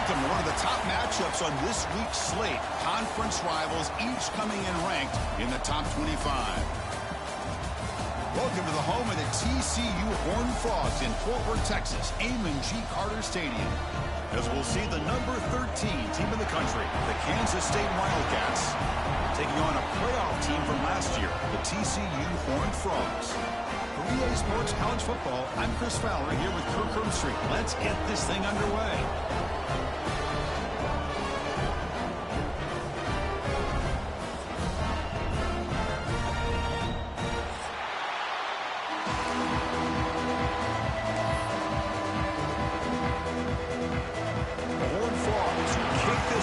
Welcome to one of the top matchups on this week's slate. Conference rivals, each coming in ranked in the top 25. Welcome to the home of the TCU Horned Frogs in Fort Worth, Texas, Amon G. Carter Stadium. As we'll see the number 13 team in the country, the Kansas State Wildcats, taking on a playoff team from last year, the TCU Horned Frogs. For EA Sports College Football, I'm Chris Fowler here with Kirk Herbstreit. Let's get this thing underway.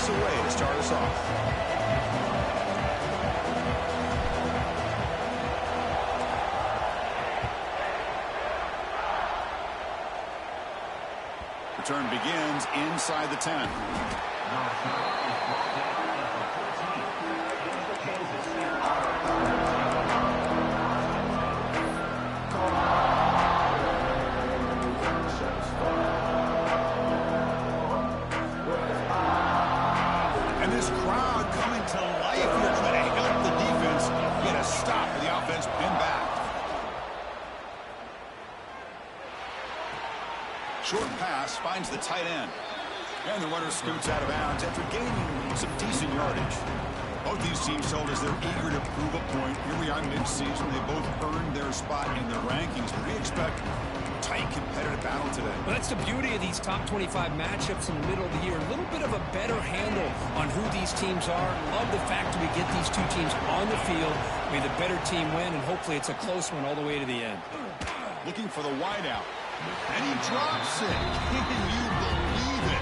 Away to start us off. Return begins inside the 10. Short pass finds the tight end. And the runner scoots out of bounds after gaining some decent yardage. Both these teams told us they're eager to prove a point. Here we are mid-season. They both earned their spot in the rankings. We expect a tight competitive battle today. Well, that's the beauty of these top 25 matchups in the middle of the year. A little bit of a better handle on who these teams are. Love the fact that we get these two teams on the field. May the better team win, and hopefully it's a close one all the way to the end. Looking for the wideout. And he drops it. Can you believe it?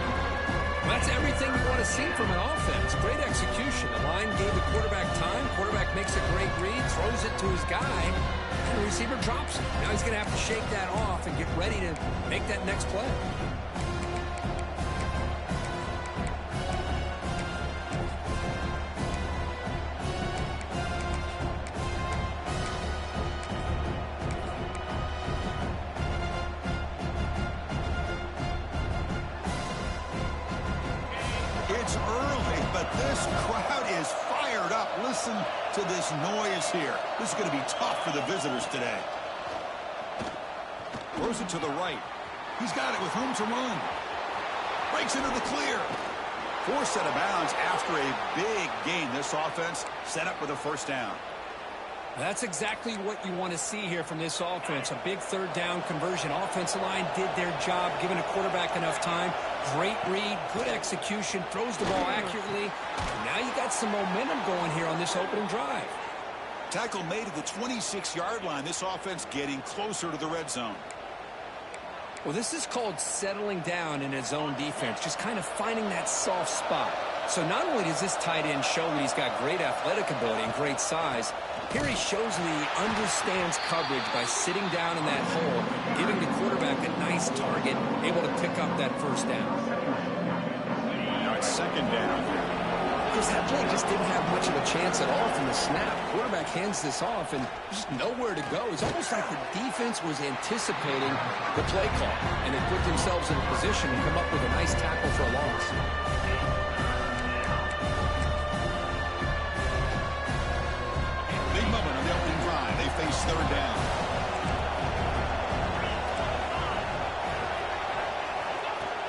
Well, that's everything we want to see from an offense. Great execution. The line gave the quarterback time. Quarterback makes a great read, throws it to his guy, and the receiver drops it. Now he's going to have to shake that off and get ready to make that next play. It's early, but this crowd is fired up. Listen to this noise here. This is going to be tough for the visitors today. Throws it to the right. He's got it with room to run. Breaks into the clear. Forced out of bounds after a big gain. This offense set up with a first down. That's exactly what you want to see here from this offense. A big third down conversion. Offensive line did their job, giving a quarterback enough time. Great read, good execution, throws the ball accurately. And now you got some momentum going here on this opening drive. Tackle made at the 26-yard line. This offense getting closer to the red zone. Well, this is called settling down in his zone defense, just kind of finding that soft spot. So not only does this tight end show that he's got great athletic ability and great size, here he shows that he understands coverage by sitting down in that hole, giving the quarterback a nice target, able to pick up that first down. Now it's second down. Because that play just didn't have much of a chance at all from the snap. Quarterback hands this off and just nowhere to go. It's almost like the defense was anticipating the play call, and they put themselves in a position to come up with a nice tackle for a loss. Big moment on the opening drive. They face third down.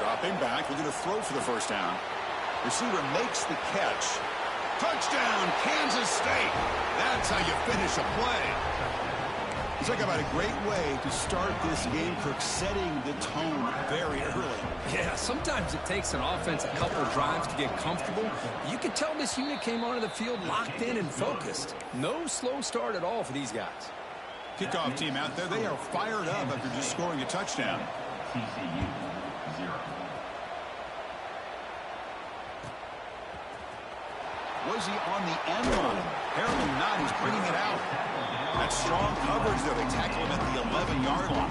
Dropping back, looking to throw for the first down. Receiver makes the catch. Touchdown, Kansas State. That's how you finish a play. Let's talk about a great way to start this game, Kirk, setting the tone very early. Yeah, sometimes it takes an offense a couple drives to get comfortable. You can tell this unit came onto the field locked in and focused. No slow start at all for these guys. Kickoff team out there, they are fired up after just scoring a touchdown. TCU 0. Was he on the end line? Apparently not. He's bringing it out. That's strong coverage there. They tackle him at the 11-yard line.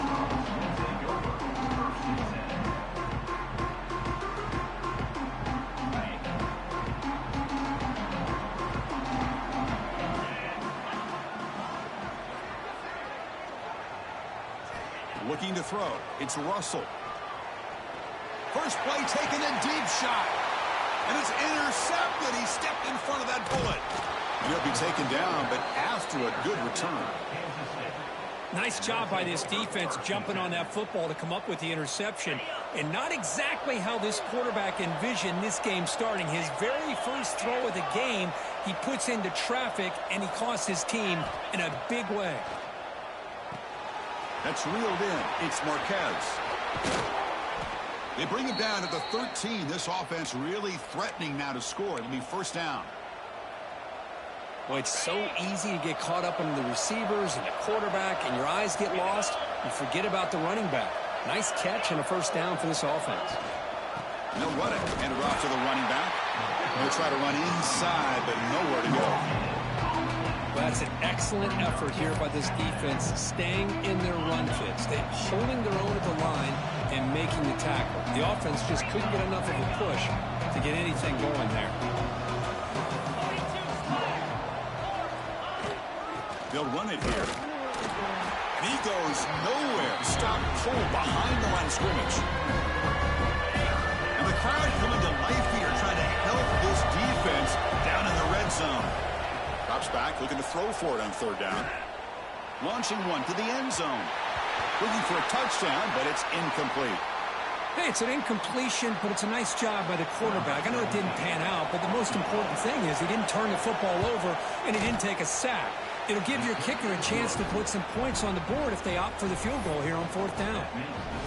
Looking to throw. It's Russell. First play taken a deep shot. And it's intercepted. He stepped in front of that bullet. He'll be taken down, but after a good return. Nice job by this defense jumping on that football to come up with the interception. And not exactly how this quarterback envisioned this game starting. His very first throw of the game, he puts into traffic, and he costs his team in a big way. That's reeled in. It's Marquez. They bring him down at the 13. This offense really threatening now to score. It'll be first down. Well, it's so easy to get caught up in the receivers and the quarterback, and your eyes get lost. You forget about the running back. Nice catch and a first down for this offense. And they'll run it. Hand it off to the running back. They'll try to run inside, but nowhere to go. Well, that's an excellent effort here by this defense, staying in their run fits. They're holding their own at the line and making the tackle. The offense just couldn't get enough of a push to get anything going there. They'll run it here. And he goes nowhere. Stop cold behind the line of scrimmage. And the crowd coming to life here trying to help this defense down in the red zone. Drops back, looking to throw for it on third down. Launching one to the end zone. Looking for a touchdown, but it's incomplete. Hey, it's an incompletion, but it's a nice job by the quarterback. I know it didn't pan out, but the most important thing is he didn't turn the football over and he didn't take a sack. It'll give your kicker a chance to put some points on the board if they opt for the field goal here on fourth down.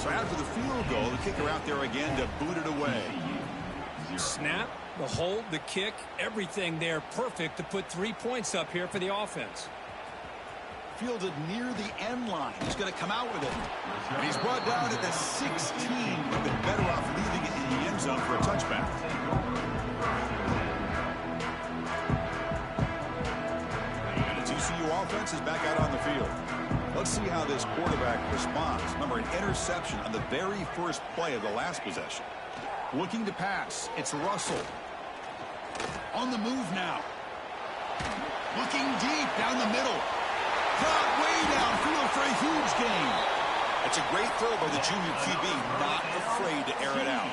So after the field goal, the kicker out there again to boot it away. Snap, the hold, the kick, everything there perfect to put 3 points up here for the offense. Fielded near the end line. He's going to come out with it. And he's brought down at the 16. Would have been better off leaving it in the end zone for a touchback. And the TCU offense is back out on the field. Let's see how this quarterback responds. Remember, an interception on the very first play of the last possession. Looking to pass. It's Russell. On the move now. Looking deep down the middle. Caught way downfield for a huge gain. That's a great throw by the junior QB. Not afraid to air it out.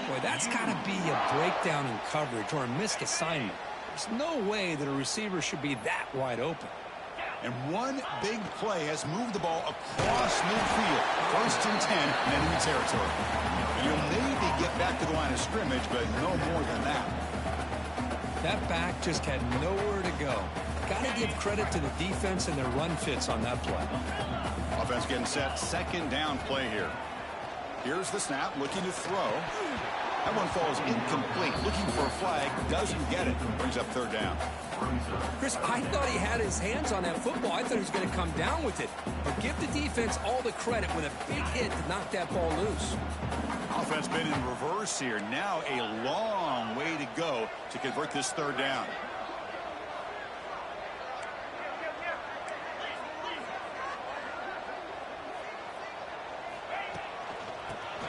Boy, that's got to be a breakdown in coverage or a missed assignment. There's no way that a receiver should be that wide open. And one big play has moved the ball across midfield. First and 10 in enemy territory. You'll maybe get back to the line of scrimmage, but no more than that. That back just had nowhere to go. Got to give credit to the defense and their run fits on that play. Offense getting set. Second down play here. Here's the snap. Looking to throw. That one falls incomplete. Looking for a flag. Doesn't get it. Brings up third down. Chris, I thought he had his hands on that football. I thought he was going to come down with it. But give the defense all the credit with a big hit to knock that ball loose. Offense been in reverse here. Now a long way to go to convert this third down.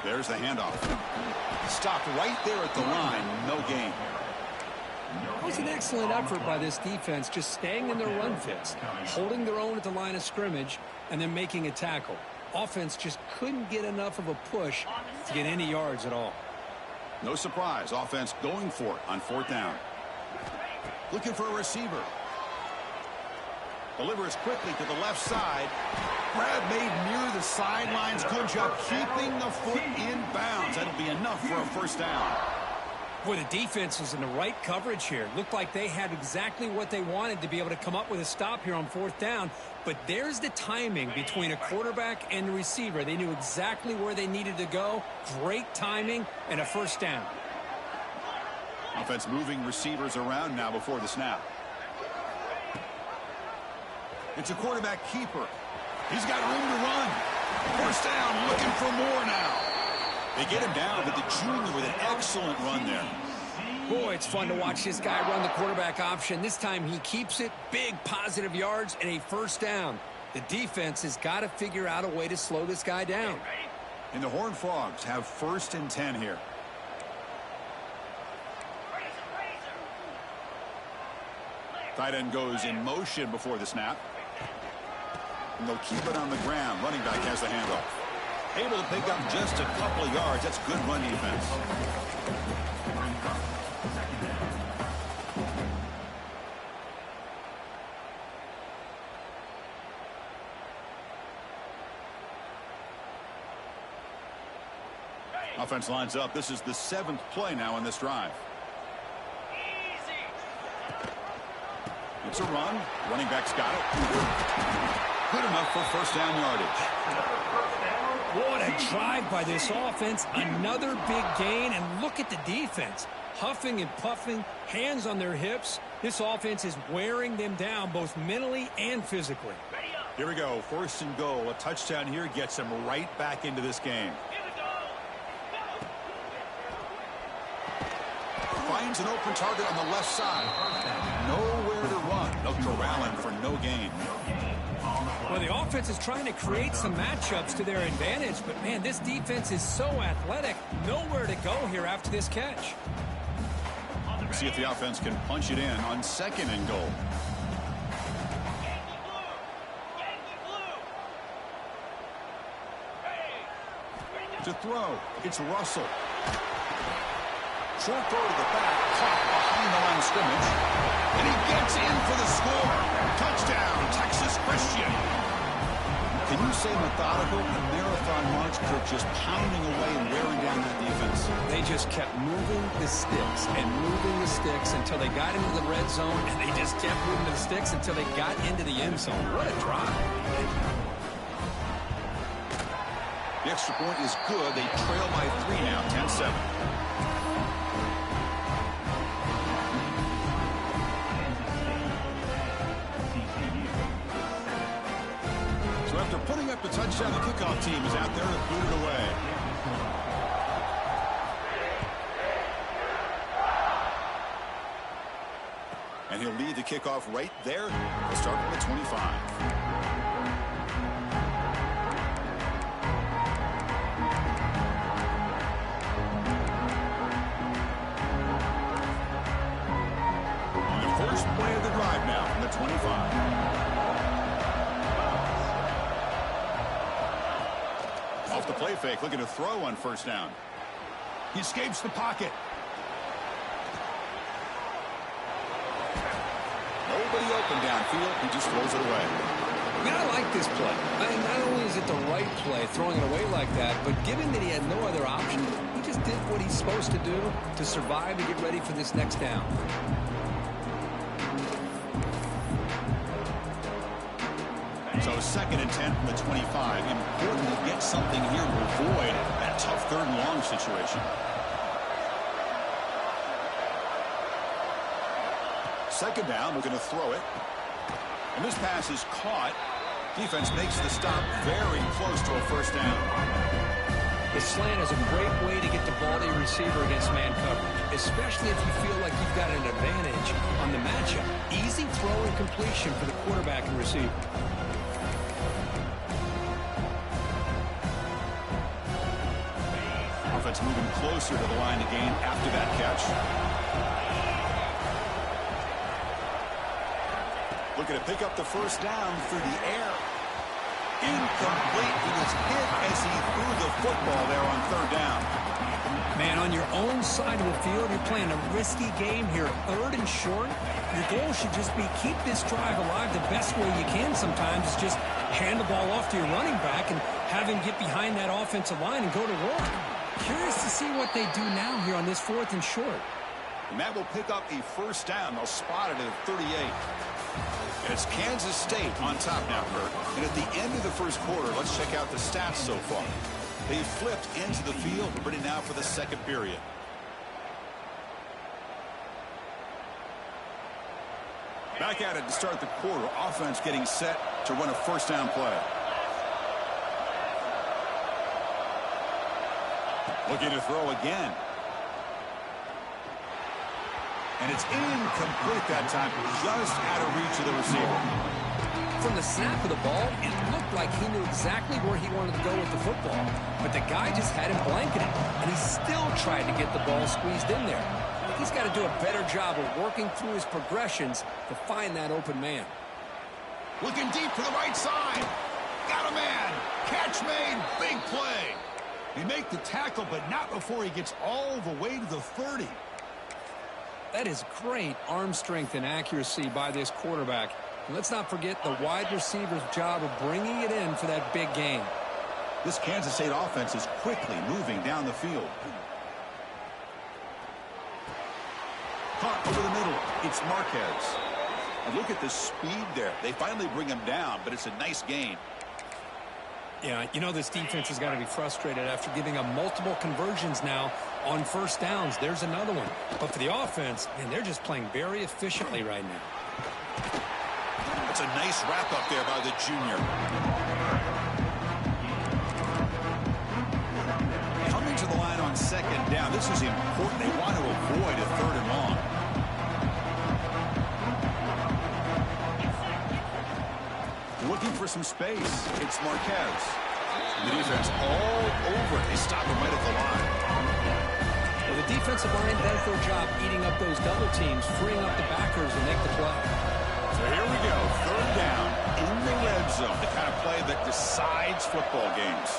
There's the handoff. Stopped right there at the line. No gain. It was an excellent effort by this defense, just staying in their run fits, holding their own at the line of scrimmage, and then making a tackle. Offense just couldn't get enough of a push to get any yards at all. No surprise. Offense going for it on fourth down. Looking for a receiver. Delivers quickly to the left side. Grab made near the sidelines. Good job keeping the foot in bounds. That'll be enough for a first down. Boy, the defense was in the right coverage here. Looked like they had exactly what they wanted to be able to come up with a stop here on fourth down. But there's the timing between a quarterback and the receiver. They knew exactly where they needed to go. Great timing and a first down. Offense moving receivers around now before the snap. It's a quarterback keeper. He's got room to run. First down, looking for more now. They get him down, but the junior with an excellent run there. Boy, it's fun to watch this guy run the quarterback option. This time he keeps it. Big positive yards and a first down. The defense has got to figure out a way to slow this guy down. And the Horned Frogs have first and 10 here. Tight end goes in motion before the snap. And they'll keep it on the ground. Running back has the handoff. Able to pick up just a couple of yards. That's good run defense. Offense lines up. This is the 7th play now in this drive. It's a run. Running back's got it. Good enough for first down yardage. What a drive by this offense. Another big gain, and look at the defense. Huffing and puffing, hands on their hips. This offense is wearing them down both mentally and physically. Here we go. First and goal. A touchdown here gets them right back into this game. Finds an open target on the left side. Nowhere to run. They'll corral him for no gain. Well, the offense is trying to create some matchups to their advantage, but, man, this defense is so athletic. Nowhere to go here after this catch. See if the offense can punch it in on 2nd and goal. To throw, it's Russell. Short throw to the back, caught behind the line of scrimmage. And he gets in for the score. Touchdown, Texas Christian. Can you say methodical? A marathon march, Kirk, just pounding away and wearing down that defense. They just kept moving the sticks and moving the sticks until they got into the red zone, and they just kept moving the sticks until they got into the end zone. What a drive. The extra point is good. They trail by 3 now, 10-7. So after putting up the touchdown, the kickoff team is out there to boot it away. And he'll lead the kickoff right there. We'll start from the 25. First play of the drive now from the 25. Off the play fake, looking to throw on first down. He escapes the pocket. Nobody open downfield. He just throws it away. Man, I like this play. I mean, not only is it the right play, throwing it away like that, but given that he had no other option, he just did what he's supposed to do to survive and get ready for this next down. So 2nd and 10 from the 25. Important to get something here to avoid that tough 3rd and long situation. Second down, we're going to throw it. And this pass is caught. Defense makes the stop very close to a first down. The slant is a great way to get the ball to your receiver against man coverage, especially if you feel like you've got an advantage on the matchup. Easy throw and completion for the quarterback and receiver. Offense moving closer to the line of gain after that catch. Looking to pick up the first down through the air. Incomplete. He was hit as he threw the football there on 3rd down. Man, on your own side of the field, you're playing a risky game here. 3rd and short. Your goal should just be keep this drive alive the best way you can sometimes. Is just hand the ball off to your running back and have him get behind that offensive line and go to work. Curious to see what they do now here on this 4th and short. And that will pick up a first down. They'll spot it at 38. And it's Kansas State on top now, Kurt. And at the end of the first quarter, let's check out the stats so far. They flipped into the field, ready now for the 2nd period. Back at it to start the quarter. Offense getting set to run a first down play. Looking to throw again. And it's incomplete that time, just out of reach of the receiver. From the snap of the ball, it looked like he knew exactly where he wanted to go with the football. But the guy just had him blanketed, and he still tried to get the ball squeezed in there. I think he's got to do a better job of working through his progressions to find that open man. Looking deep to the right side. Got a man. Catch made. Big play. He made the tackle, but not before he gets all the way to the 30. That is great arm strength and accuracy by this quarterback. And let's not forget the wide receiver's job of bringing it in for that big game. This Kansas State offense is quickly moving down the field. Caught over the middle. It's Marquez. And look at the speed there. They finally bring him down, but it's a nice gain. Yeah, you know this defense has got to be frustrated after giving up multiple conversions now on first downs. There's another one. But for the offense, man, they're just playing very efficiently right now. It's a nice wrap-up there by the junior. Coming to the line on second down. This is important. They want to avoid a third and long. Looking for some space. It's Marquez. The defense all over it. They stop him right at the line. Well, the defensive line does their job eating up those double teams, freeing up the backers and make the play. So here we go. Third down in the red zone. The kind of play that decides football games.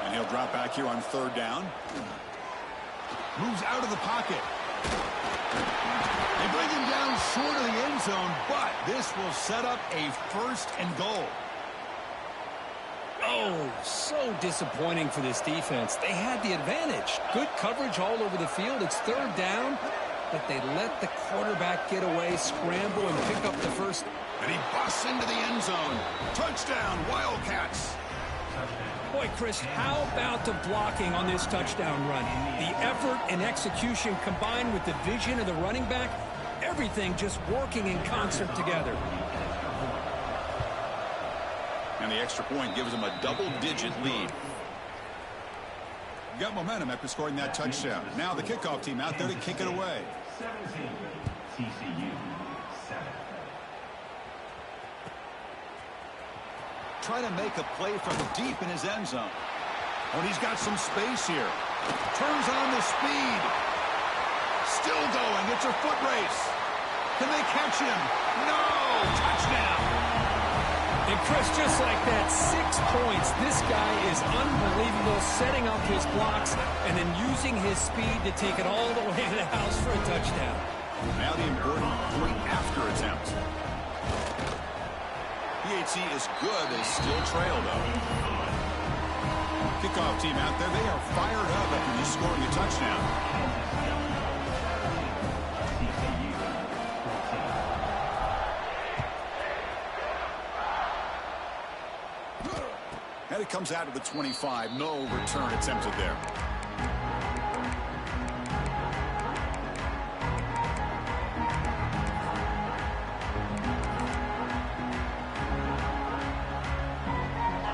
And he'll drop back here on third down. Moves out of the pocket. They bring him down short of the end zone, but this will set up a first and goal. Oh, so disappointing for this defense. They had the advantage. Good coverage all over the field. It's third down, but they let the quarterback get away, scramble, and pick up the first. And he busts into the end zone. Touchdown, Wildcats. Boy, Chris, how about the blocking on this touchdown run? The effort and execution combined with the vision of the running back, everything just working in concert together. And the extra point gives them a double-digit lead. Got momentum after scoring that touchdown. Now the kickoff team out there to kick it away. 17, TCU 7. Try to make a play from deep in his end zone. Oh, and he's got some space here. Turns on the speed. Still going. It's a foot race. Can they catch him? No! Touchdown! And Chris, just like that, 6 points. This guy is unbelievable, setting up his blocks and then using his speed to take it all the way to the house for a touchdown. Now the important point after attempt. PHC is good. They still trail, though. Kickoff team out there. They are fired up after just scoring a touchdown. And it comes out of the 25. No return attempted there.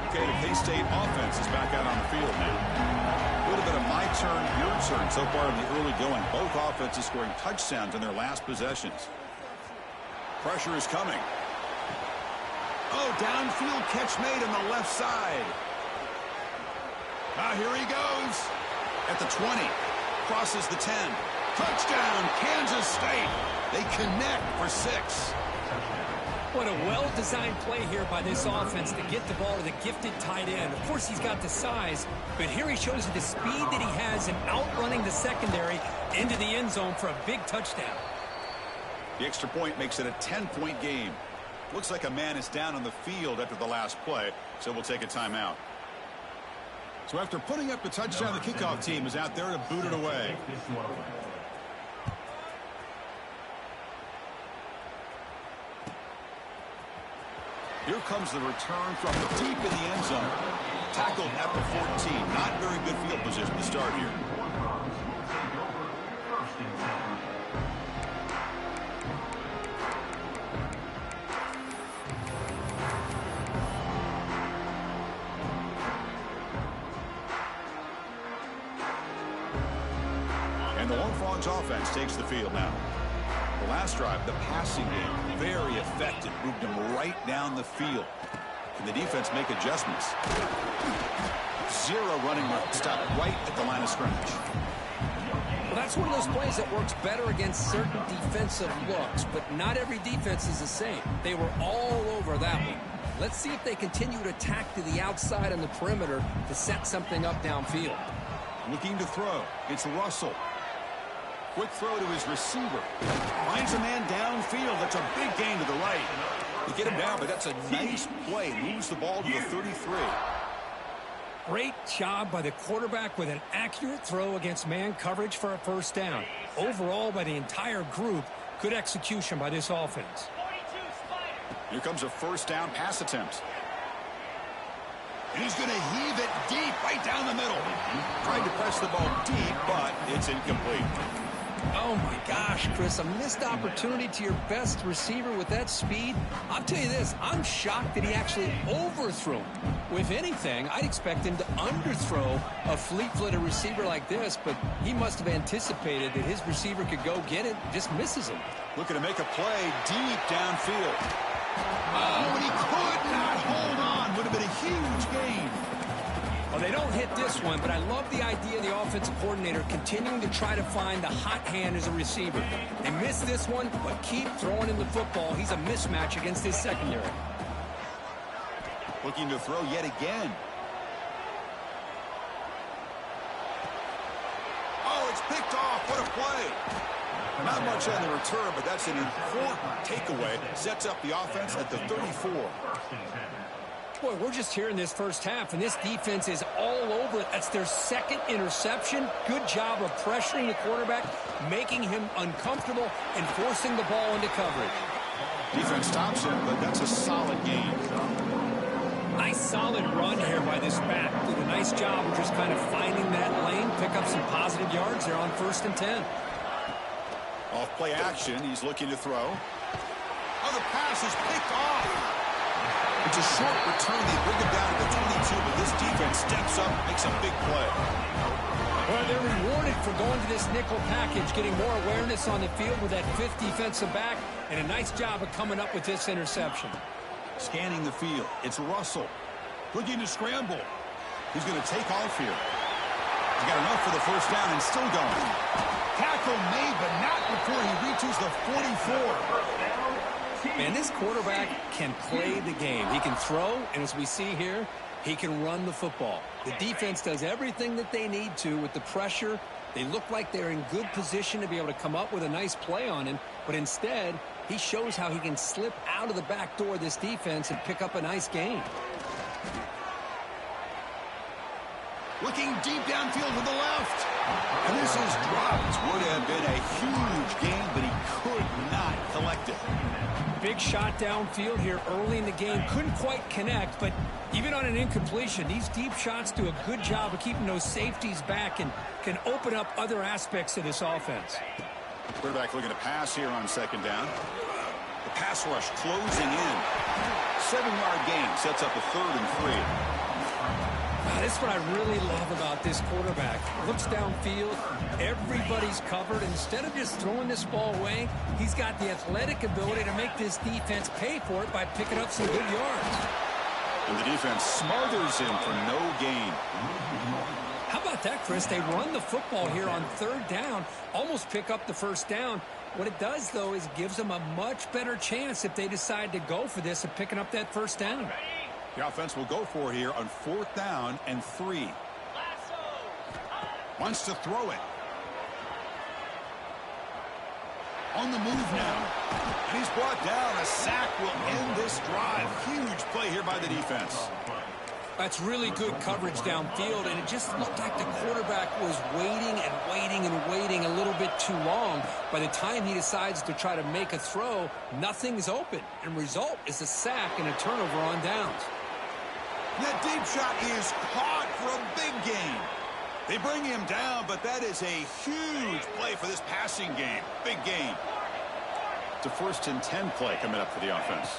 Okay, the K-State offense is back out on the field now. A little bit of my turn, your turn so far in the early going. Both offenses scoring touchdowns in their last possessions. Pressure is coming. Oh, downfield catch made on the left side. Here he goes. At the 20. Crosses the 10. Touchdown, Kansas State. They connect for 6. What a well-designed play here by this offense to get the ball to the gifted tight end. Of course, he's got the size, but here he shows you the speed that he has in outrunning the secondary into the end zone for a big touchdown. The extra point makes it a 10-point game. Looks like a man is down on the field after the last play, so we'll take a timeout. So after putting up the touchdown, the kickoff team is out there to boot it away. Here comes the return from deep in the end zone. Tackled at the 14. Not very good field position to start here. And the Horned Frogs offense takes the field now. The last drive, the passing game, very effective. Moved them right down the field. Can the defense make adjustments? Zero running room. Stop right at the line of scrimmage. Well, that's one of those plays that works better against certain defensive looks, but not every defense is the same. They were all over that one. Let's see if they continue to attack to the outside on the perimeter to set something up downfield. Looking to throw. It's Russell. Quick throw to his receiver. Finds a man downfield. That's a big gain to the right. You get him down, but that's a nice play. Moves the ball to the 33. Great job by the quarterback with an accurate throw against man coverage for a first down. Overall, by the entire group, good execution by this offense. Here comes a first down pass attempt. And he's going to heave it deep right down the middle. Trying to press the ball deep, but it's incomplete. Oh, my gosh, Chris, a missed opportunity to your best receiver with that speed. I'll tell you this, I'm shocked that he actually overthrew him. If anything, I'd expect him to underthrow a fleet-footed receiver like this, but he must have anticipated that his receiver could go get it, just misses him. Looking to make a play deep downfield. Oh, and he could not hold on. Would have been a huge gain. Well, they don't hit this one, but I love the idea of the offensive coordinator continuing to try to find the hot hand as a receiver. They missed this one, but keep throwing him the football. He's a mismatch against his secondary. Looking to throw yet again. Oh, it's picked off. What a play. Not much on the return, but that's an important takeaway. Sets up the offense at the 34. Boy, we're just here in this first half, and this defense is all over it. That's their second interception. Good job of pressuring the quarterback, making him uncomfortable, and forcing the ball into coverage. Defense stops him, but that's a solid game. Nice solid run here by this back. Did a nice job of just kind of finding that lane, pick up some positive yards there on 1st and 10. Off play action, he's looking to throw. Oh, the pass is picked off. It's a short return. They bring him down to the 22, but this defense steps up, makes a big play. Well, they're rewarded for going to this nickel package, getting more awareness on the field with that 5th defensive back, and a nice job of coming up with this interception. Scanning the field, it's Russell. Looking to scramble. He's going to take off here. He's got enough for the first down and still going. Tackle made, but not before he reaches the 44. Man, this quarterback can play the game. He can throw, and as we see here, he can run the football. The defense does everything that they need to with the pressure. They look like they're in good position to be able to come up with a nice play on him, but instead, he shows how he can slip out of the back door of this defense and pick up a nice gain. Looking deep downfield to the left. And this is dropped. Would have been a huge gain, but he could not collect it. Big shot downfield here early in the game. Couldn't quite connect, but even on an incompletion, these deep shots do a good job of keeping those safeties back and can open up other aspects of this offense. Quarterback looking to pass here on 2nd down. The pass rush closing in. 7-yard gain sets up a 3rd and 3. That's what I really love about this quarterback. Looks downfield, everybody's covered. Instead of just throwing this ball away, he's got the athletic ability to make this defense pay for it by picking up some good yards. And the defense smothers him for no gain. How about that, Chris? They run the football here on 3rd down, almost pick up the first down. What it does, though, is gives them a much better chance if they decide to go for this of picking up that first down. The offense will go for it here on 4th down and 3. Wants to throw it. On the move now. And he's brought down. A sack will end this drive. Huge play here by the defense. That's really good coverage downfield, and it just looked like the quarterback was waiting and waiting and waiting a little bit too long. By the time he decides to try to make a throw, nothing's open. And result is a sack and a turnover on downs. That deep shot is caught for a big gain. They bring him down, but that is a huge play for this passing game. Big gain. It's a 1st and 10 play coming up for the offense.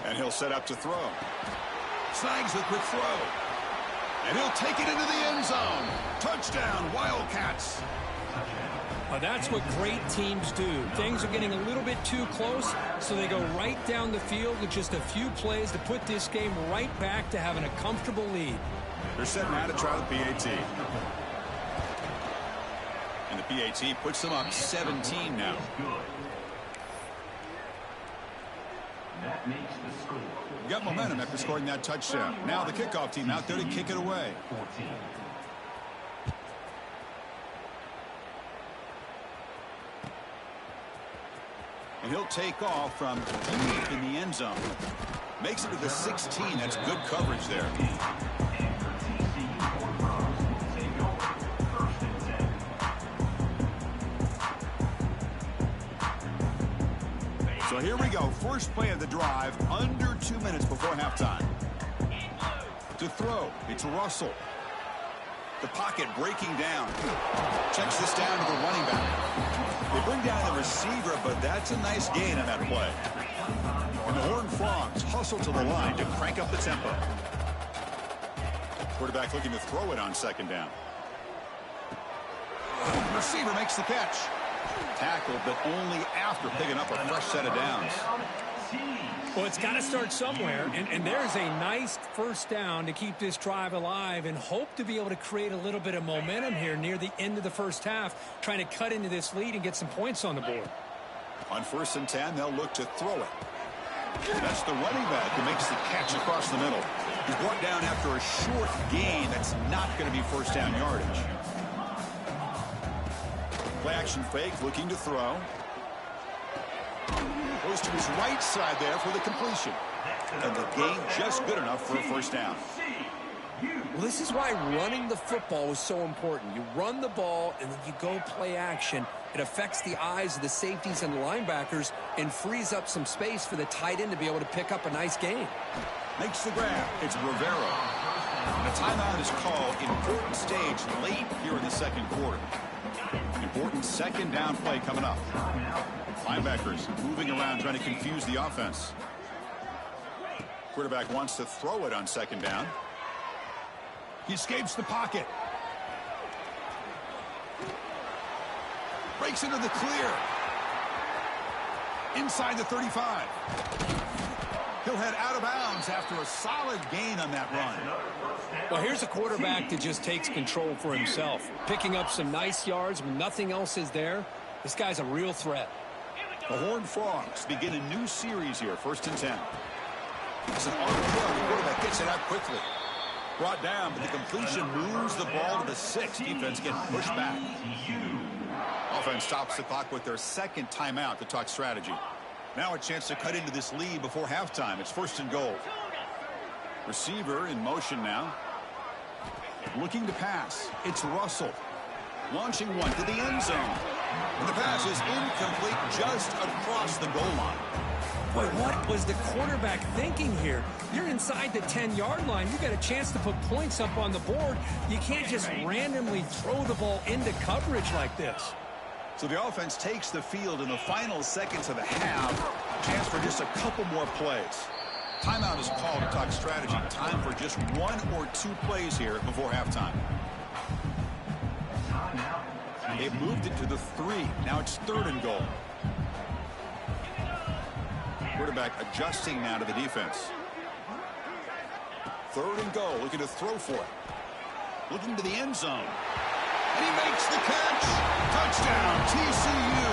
And he'll set up to throw. Snags the quick throw. And he'll take it into the end zone. Touchdown, Wildcats. Well, that's what great teams do. Things are getting a little bit too close, so they go right down the field with just a few plays to put this game right back to having a comfortable lead. They're setting out to try the PAT. And the PAT puts them up 17 now. That makes the score. Got momentum after scoring that touchdown. Now the kickoff team out there to kick it away. 14. And he'll take off from deep in the end zone. Makes it to the 16. That's good coverage there. So here we go. First play of the drive, under 2 minutes before halftime. To throw, it's Russell. The pocket breaking down. Checks this down to the running back. They bring down the receiver, but that's a nice gain on that play. And the Horned Frogs hustle to the line to crank up the tempo. Quarterback looking to throw it on second down. The receiver makes the catch. Tackled, but only after picking up a fresh set of downs. Well, it's got to start somewhere, and there's a nice first down to keep this drive alive and hope to be able to create a little bit of momentum here near the end of the first half, trying to cut into this lead and get some points on the board. On 1st and 10, they'll look to throw it. That's the running back who makes the catch across the middle. He's brought down after a short gain that's not going to be first down yardage. Play action fake, looking to throw. Goes to his right side there for the completion. And the gain just good enough for a first down. Well, this is why running the football is so important. You run the ball, and then you go play action. It affects the eyes of the safeties and the linebackers and frees up some space for the tight end to be able to pick up a nice gain. Makes the grab. It's Rivera. And a timeout is called. Important stage late here in the second quarter. Important second down play coming up. Linebackers moving around trying to confuse the offense. Quarterback wants to throw it on second down. He escapes the pocket. Breaks into the clear. Inside the 35. He'll head out of bounds after a solid gain on that run. Well, here's a quarterback that just takes control for himself. Picking up some nice yards when nothing else is there. This guy's a real threat. The Horned Frogs begin a new series here, 1st and 10. It's an RPO. The quarterback gets it out quickly. Brought down, but the completion moves the ball to the 6. Defense getting pushed back. Offense stops the clock with their second timeout to talk strategy. Now a chance to cut into this lead before halftime. It's 1st and goal. Receiver in motion now. Looking to pass. It's Russell. Launching one to the end zone. And the pass is incomplete just across the goal line. Boy, what was the quarterback thinking here? You're inside the 10-yard line. You got a chance to put points up on the board. You can't just randomly throw the ball into coverage like this. So the offense takes the field in the final seconds of the half. Chance for just a couple more plays. Timeout is called to talk strategy. Time for just 1 or 2 plays here before halftime. They've moved it to the 3. Now it's 3rd and goal. Quarterback adjusting now to the defense. 3rd and goal. Looking to throw for it. Looking to the end zone. And he makes the catch. Touchdown, TCU.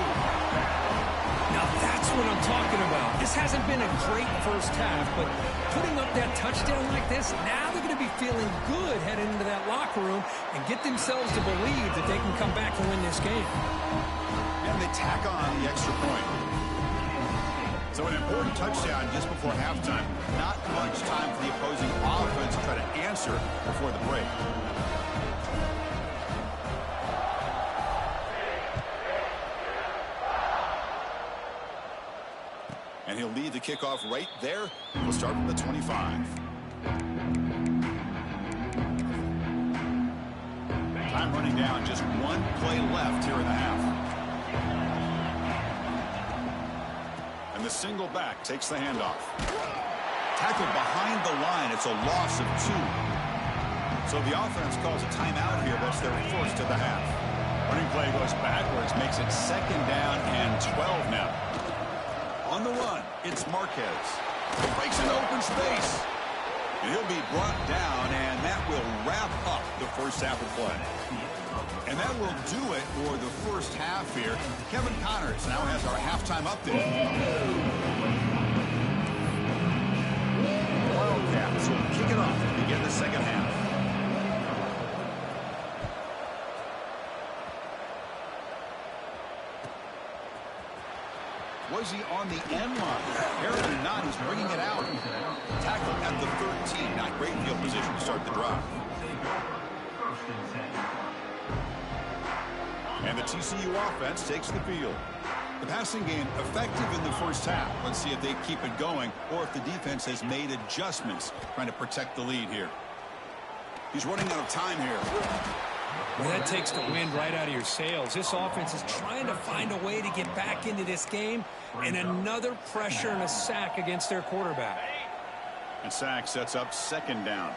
Now that's what I'm talking about. This hasn't been a great first half, but putting up that touchdown like this, now they're going to be feeling good heading into that locker room and get themselves to believe that they can come back and win this game. And they tack on the extra point. So an important touchdown just before halftime. Not much time for the opposing offense to try to answer before the break. And he'll lead the kickoff right there. We'll start from the 25. Time running down. Just 1 play left here in the half. And the single back takes the handoff. Tackled behind the line. It's a loss of 2. So the offense calls a timeout here. That's their first of the half. Running play goes backwards. Makes it 2nd down and 12 now. On the run, it's Marquez. Breaks into open space. And he'll be brought down, and that will wrap up the first half of play. And that will do it for the first half here. Kevin Connors now has our halftime update. The Wildcats will kick it off to begin the second half. Was he on the end line? Apparently not. He's bringing it out. Tackle at the 13. Not great field position to start the drive. And the TCU offense takes the field. The passing game effective in the first half. Let's see if they keep it going or if the defense has made adjustments trying to protect the lead here. He's running out of time here. Well, that takes the wind right out of your sails. This offense is trying to find a way to get back into this game, and another pressure and a sack against their quarterback. And sack sets up second down.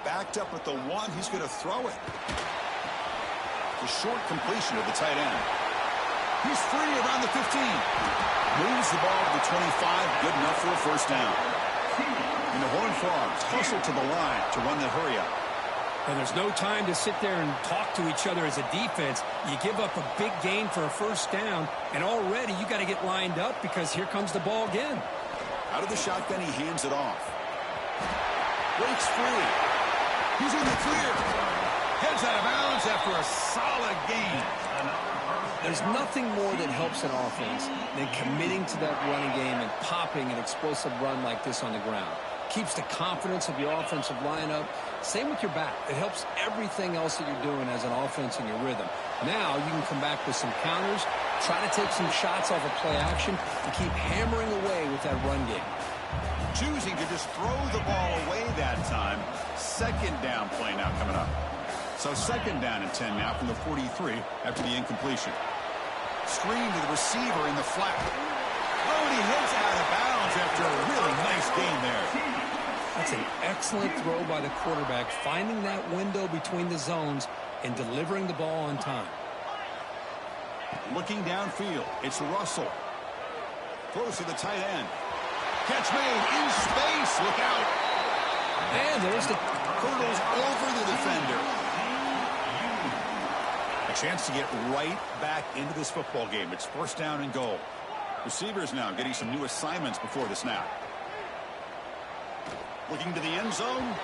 Backed up at the 1. He's going to throw it. The short completion of the tight end. He's free around the 15. Moves the ball to the 25. Good enough for a first down. And the Horned Frogs hustle to the line to run the hurry-up. And there's no time to sit there and talk to each other as a defense. You give up a big gain for a first down, and already you got to get lined up because here comes the ball again. Out of the shotgun, he hands it off. Breaks free. He's in the clear. Heads out of bounds after a solid gain. There's nothing more that helps an offense than committing to that running game and popping an explosive run like this on the ground. Keeps the confidence of your offensive lineup. Same with your back. It helps everything else that you're doing as an offense in your rhythm. Now you can come back with some counters, try to take some shots off of play action, and keep hammering away with that run game. Choosing to just throw the ball away that time. Second down play now coming up. So second down and 10 now from the 43 after the incompletion. Screen to the receiver in the flat. Oh, and he hits out of bounds after a really nice gain there. That's an excellent throw by the quarterback, finding that window between the zones and delivering the ball on time. Looking downfield, it's Russell. Throws to the tight end. Catch made in space. Look out. And there's the hurdles over the defender. A chance to get right back into this football game. It's first down and goal. Receivers now getting some new assignments before the snap. Looking to the end zone.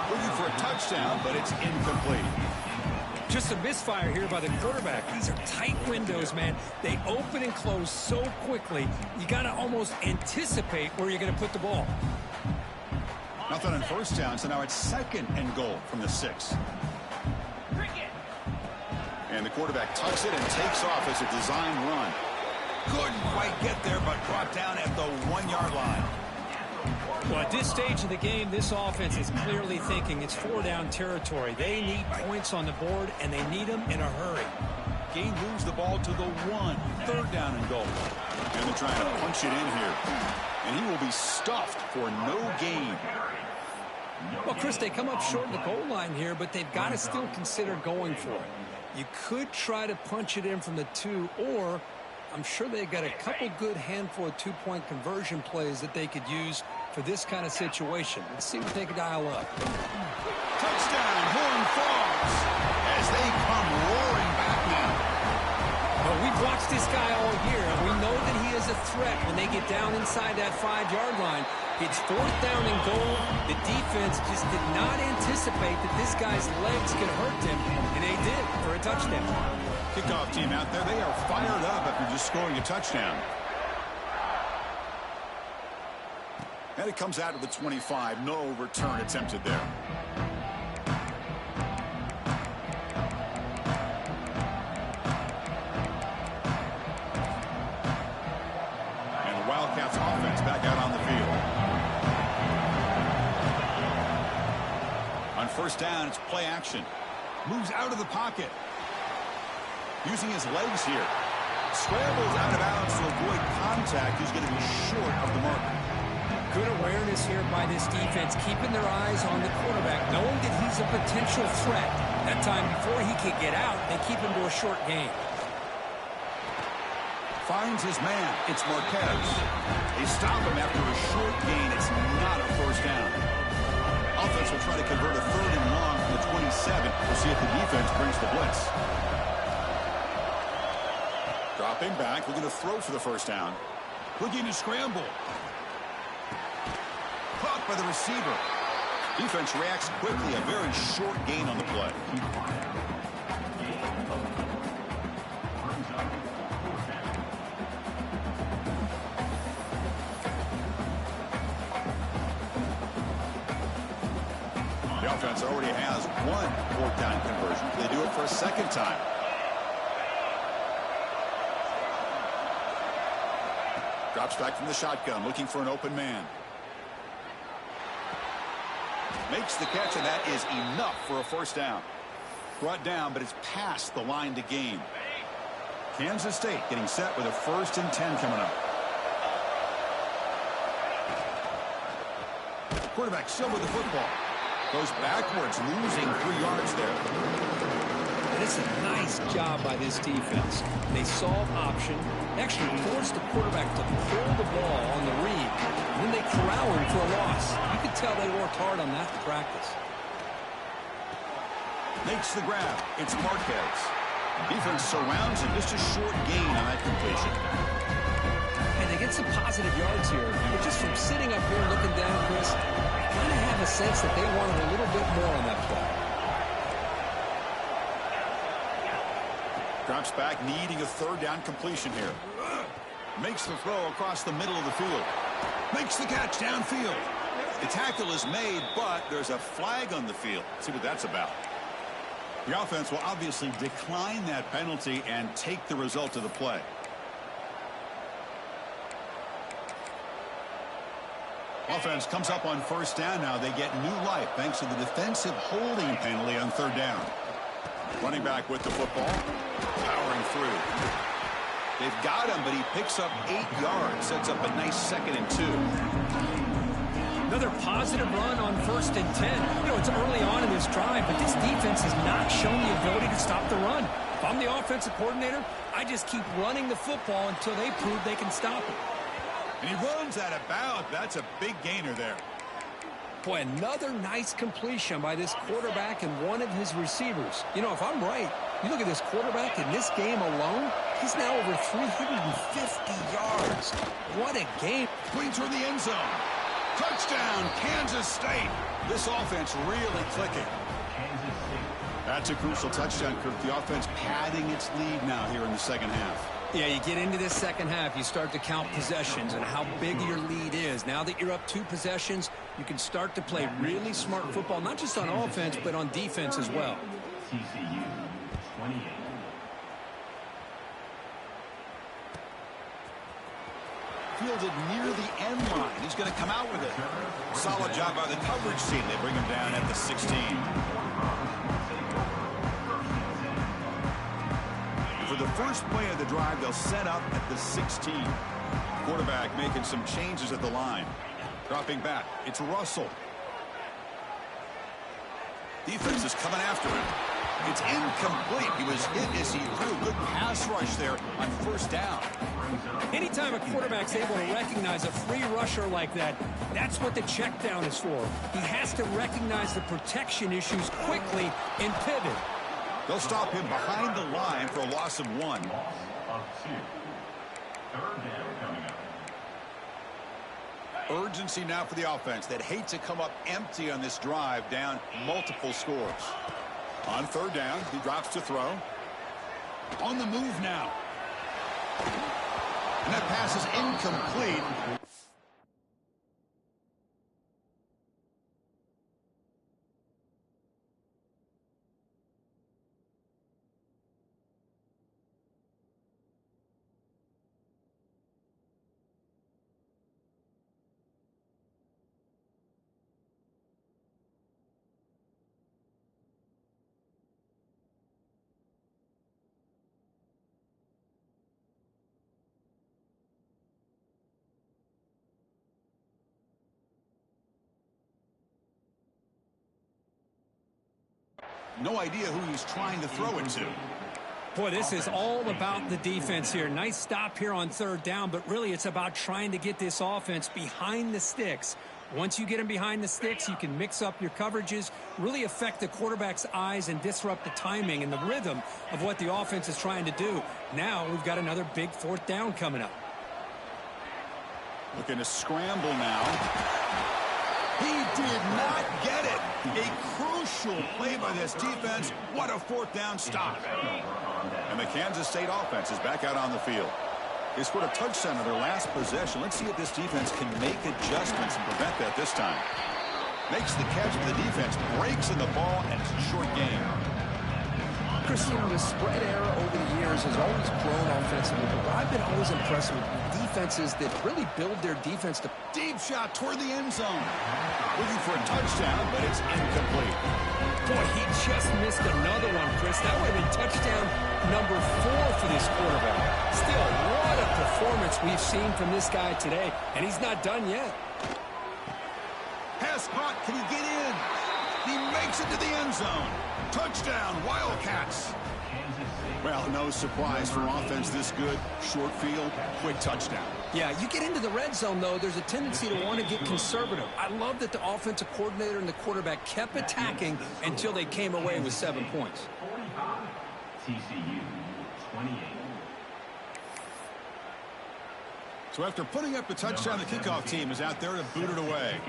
Looking for a touchdown, but it's incomplete. Just a misfire here by the quarterback. These are tight windows, man. They open and close so quickly, you got to almost anticipate where you're going to put the ball. Nothing on first down, so now it's second and goal from the 6. And the quarterback tucks it and takes off as a design run. Couldn't quite get there, but brought down at the 1-yard line. Well, at this stage of the game, this offense is clearly thinking it's 4-down territory. They need points on the board, and they need them in a hurry. Gain moves the ball to the 1. Third down and goal. And they're trying to punch it in here. And he will be stuffed for no gain. Well, Chris, they come up short in the goal line here, but they've got to still consider going for it. You could try to punch it in from the 2, or I'm sure they've got a couple good handful of 2-point conversion plays that they could use for this kind of situation. Let's see what they can dial up. Touchdown, Horned Frogs, as they come roaring back now. Well, we've watched this guy all year, and we know that he is a threat when they get down inside that 5-yard line. It's fourth down and goal. The defense just did not anticipate that this guy's legs could hurt him, and they did for a touchdown. Kickoff team out there, they are fired up after just scoring a touchdown. And it comes out of the 25. No return attempted there. And the Wildcats offense back out on the field. On first down, it's play action. Moves out of the pocket. Using his legs here. Scrambles out of bounds to avoid contact. He's going to be short of the marker. Good awareness here by this defense, keeping their eyes on the quarterback, knowing that he's a potential threat. That time before he could get out, they keep him to a short gain. Finds his man. It's Marquez. They stop him after a short gain. It's not a first down. Offense will try to convert a 3rd and long from the 27. We'll see if the defense brings the blitz. Dropping back, looking to throw for the first down. Looking to scramble. Caught by the receiver. Defense reacts quickly. A very short gain on the play. The offense already has one 4th down conversion. They do it for a 2nd time. Drops back from the shotgun, looking for an open man. Makes the catch, and that is enough for a first down. Brought down, but it's past the line to gain. Kansas State getting set with a 1st and 10 coming up. Quarterback still with the football. Goes backwards, losing 3 yards there. And it's a nice job by this defense. They solve option, actually force the quarterback to pull the ball on the read, and then they corral him for a loss. You can tell they worked hard on that in practice. Makes the grab. It's Marquez. Defense surrounds him. Just a short gain on that completion. And they get some positive yards here. But just from sitting up here and looking down, Chris, I kind of have a sense that they wanted a little bit more on that play. Drops back, needing a 3rd down completion here. Makes the throw across the middle of the field. Makes the catch downfield. The tackle is made, but there's a flag on the field. Let's see what that's about. The offense will obviously decline that penalty and take the result of the play. Offense comes up on 1st down now. They get new life thanks to the defensive holding penalty on 3rd down. Running back with the football. Powering through. They've got him, but he picks up 8 yards. Sets up a nice 2nd and 2. Another positive run on 1st and 10. You know, it's early on in this drive, but this defense has not shown the ability to stop the run. If I'm the offensive coordinator, I just keep running the football until they prove they can stop it. And he runs out of bounds. That's a big gainer there. Boy, another nice completion by this quarterback and one of his receivers. You know, if I'm right, you look at this quarterback in this game alone, he's now over 350 yards. What a game. Going toward the end zone. Touchdown, Kansas State. This offense really clicking. That's a crucial touchdown, Kirk. The offense padding its lead now here in the 2nd half. Yeah, you get into this 2nd half, you start to count possessions and how big your lead is. Now that you're up 2 possessions, you can start to play really smart football, not just on offense, but on defense as well. TCU 28. Fielded near the end line. He's going to come out with it. Solid job by the coverage team. They bring him down at the 16. For the first play of the drive, they'll set up at the 16. Quarterback making some changes at the line. Dropping back. It's Russell. Defense is coming after him. It's incomplete. He was hit as he threw a good pass rush there on 1st down. Anytime a quarterback's able to recognize a free rusher like that, that's what the check down is for. He has to recognize the protection issues quickly and pivot. They'll stop him behind the line for a loss of 1. Loss of 2. 3rd down coming up. Urgency now for the offense. They'd hate to come up empty on this drive, down multiple scores. On 3rd down, he drops to throw. On the move now. And that pass is incomplete. No idea who he's trying to throw it to. Boy, this is all about the defense here. Nice stop here on third down, but really it's about trying to get this offense behind the sticks. Once you get them behind the sticks, you can mix up your coverages, really affect the quarterback's eyes and disrupt the timing and the rhythm of what the offense is trying to do. Now we've got another big fourth down coming up. Looking to scramble now. He did not get it. A crucial play by this defense. What a fourth down stop. And the Kansas State offense is back out on the field. They scored a touchdown on their last possession. Let's see if this defense can make adjustments and prevent that this time. Makes the catch for the defense, breaks in the ball, and it's a short game. Christian, the spread error over the years has always grown offensively, but I've been always impressed with defenses that really build their defense to... Deep shot toward the end zone. Looking for a touchdown, but it's incomplete. Boy, he just missed another one, Chris. That would have been touchdown number 4 for this quarterback. Still, what a performance we've seen from this guy today, and he's not done yet. Pass caught. Can he get in? He makes it to the end zone. Touchdown, Wildcats. Well, no surprise for offense this good. Short field, quick touchdown. Yeah, you get into the red zone, though, there's a tendency to want to get conservative. I love that the offensive coordinator and the quarterback kept attacking until they came away with 7 points. 45, TCU 28. So after putting up a touchdown, the kickoff team is out there to boot it away.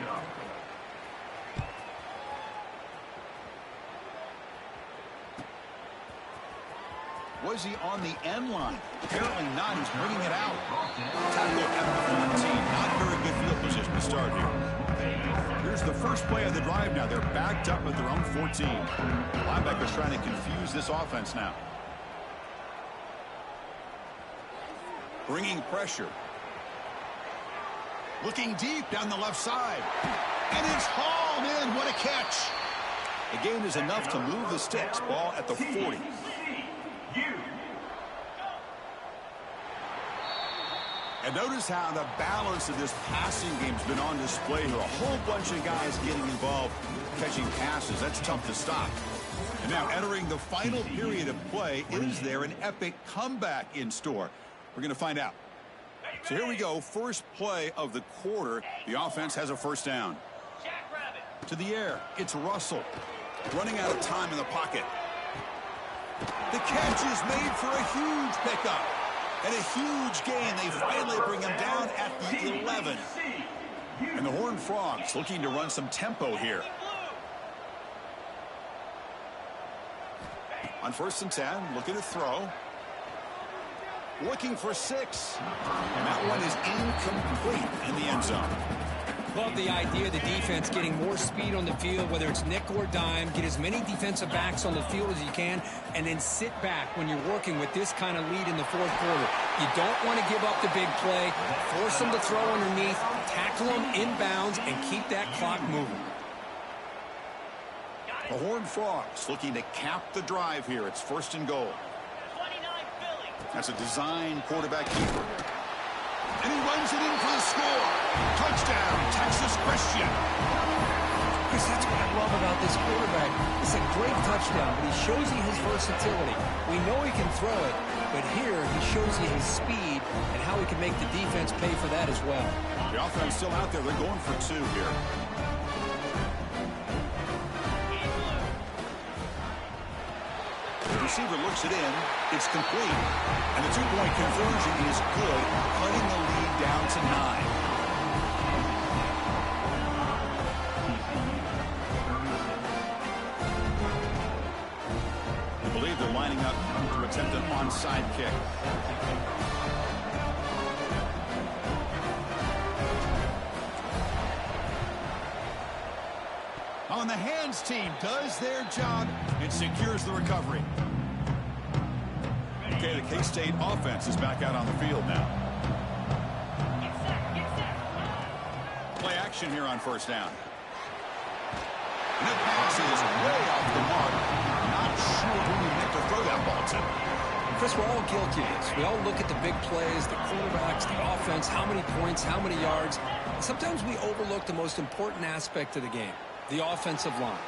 Was he on the end line? Apparently not. He's bringing it out. Tackle at the 14. Not very good field position to start here. Here's the first play of the drive now. They're backed up at their own 14. Linebackers trying to confuse this offense now. Bringing pressure. Looking deep down the left side. And it's hauled in. What a catch. The gain is enough to move the sticks. Ball at the 40. And notice how the balance of this passing game's been on display here. A whole bunch of guys getting involved catching passes. That's tough to stop. And now entering the final period of play, is there an epic comeback in store? We're going to find out. So here we go. First play of the quarter. The offense has a first down. To the air. It's Russell. Running out of time in the pocket. The catch is made for a huge pickup. And a huge gain. They finally bring him down at the 11. And the Horned Frogs looking to run some tempo here. On 1st and 10, looking to throw. Looking for 6. And that one is incomplete in the end zone. Love the idea of the defense getting more speed on the field, whether it's nickel or dime, get as many defensive backs on the field as you can, and then sit back when you're working with this kind of lead in the fourth quarter. You don't want to give up the big play, force them to throw underneath, tackle them inbounds, and keep that clock moving. The Horned Frogs looking to cap the drive here. It's 1st and goal. That's a design quarterback keeper. And he runs it in for the score. Touchdown, Texas Christian. Chris, that's what I love about this quarterback. It's a great touchdown, but he shows you his versatility. We know he can throw it, but here he shows you his speed and how he can make the defense pay for that as well. The offense still out there. They're going for 2 here. The receiver looks it in. It's complete. And the 2-point conversion is good, cutting the lead down to 9. I believe they're lining up to attempt an onside kick. On the hands team does their job and secures the recovery. Okay, the K-State offense is back out on the field now. Play action here on 1st down. And the pass is way off the mark. Not sure who we meant to throw that ball to. Chris, we're all guilty of this. We all look at the big plays, the quarterbacks, the offense, how many points, how many yards. Sometimes we overlook the most important aspect of the game, the offensive line.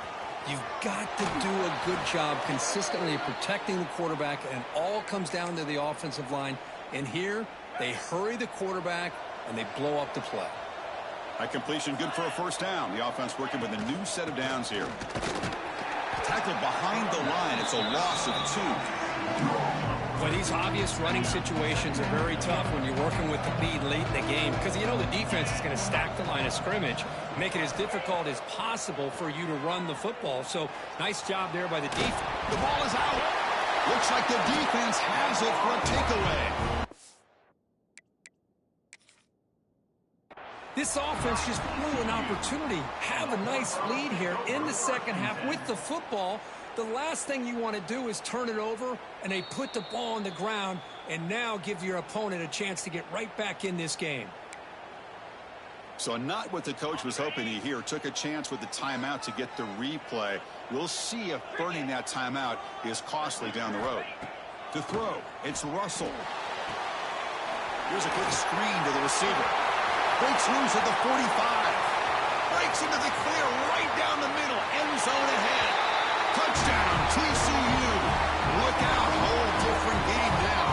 You've got to do a good job consistently protecting the quarterback, and it all comes down to the offensive line. And here, they hurry the quarterback, and they blow up the play. A completion good for a first down. The offense working with a new set of downs here. Tackled behind the line. It's a loss of 2. But these obvious running situations are very tough when you're working with the lead late in the game, because you know the defense is going to stack the line of scrimmage, make it as difficult as possible for you to run the football. So nice job there by the defense. The ball is out. Looks like the defense has it for a takeaway. This offense just blew an opportunity. Have a nice lead here in the second half with the football. The last thing you want to do is turn it over, and they put the ball on the ground and now give your opponent a chance to get right back in this game. So not what the coach was hoping to hear. Took a chance with the timeout to get the replay. We'll see if burning that timeout is costly down the road. To throw, it's Russell. Here's a quick screen to the receiver. Breaks loose at the 45. Breaks into the clear right down the middle. End zone ahead. Touchdown, TCU. Look out, whole different game now.